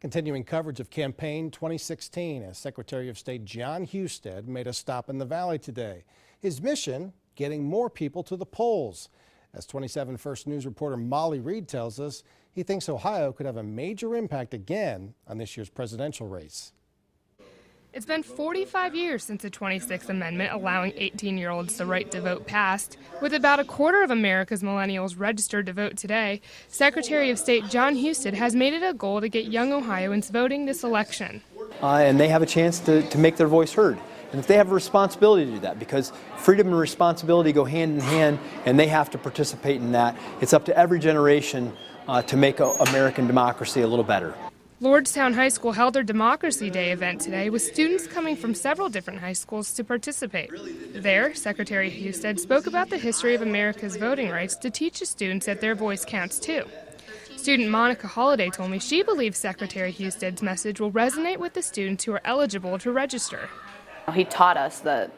Continuing coverage of campaign 2016 as Secretary of State John Husted made a stop in the Valley today. His mission, getting more people to the polls. As 27 First News reporter Molly Reed tells us, he thinks Ohio could have a major impact again on this year's presidential race. It's been 45 years since the 26th Amendment allowing 18-year-olds the right to vote passed. With about a quarter of America's millennials registered to vote today, Secretary of State John Husted has made it a goal to get young Ohioans voting this election. And they have a chance to make their voice heard. And if they have a responsibility to do that, because freedom and responsibility go hand in hand, and they have to participate in that, it's up to every generation to make American democracy a little better. Lordstown High School held their Democracy Day event today with students coming from several different high schools to participate. There, Secretary Husted spoke about the history of America's voting rights to teach the students that their voice counts too. Student Monica HOLLIDAY told me she believes Secretary Husted's message will resonate with the students who are eligible to register. He taught us that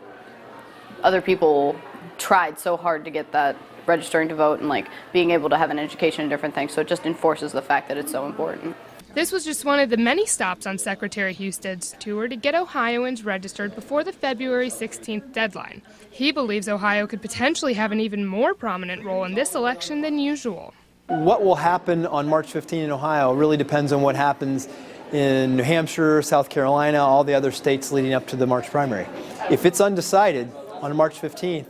other people tried so hard to get that registering to vote and being able to have an education and different things, so it just enforces the fact that it's so important. This was just one of the many stops on Secretary Husted's tour to get Ohioans registered before the February 16th deadline. He believes Ohio could potentially have an even more prominent role in this election than usual. What will happen on March 15 in Ohio really depends on what happens in New Hampshire, South Carolina, all the other states leading up to the March primary. If it's undecided on March 15th,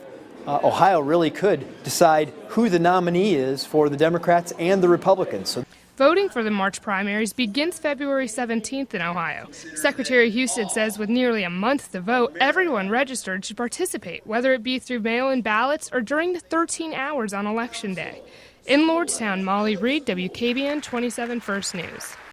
Ohio really could decide who the nominee is for the Democrats and the Republicans. Voting for the March primaries begins February 17th in Ohio. Secretary Husted says with nearly a month to vote, everyone registered should participate, whether it be through mail-in ballots or during the 13 hours on Election Day. In Lordstown, Molly Reed, WKBN 27 First News.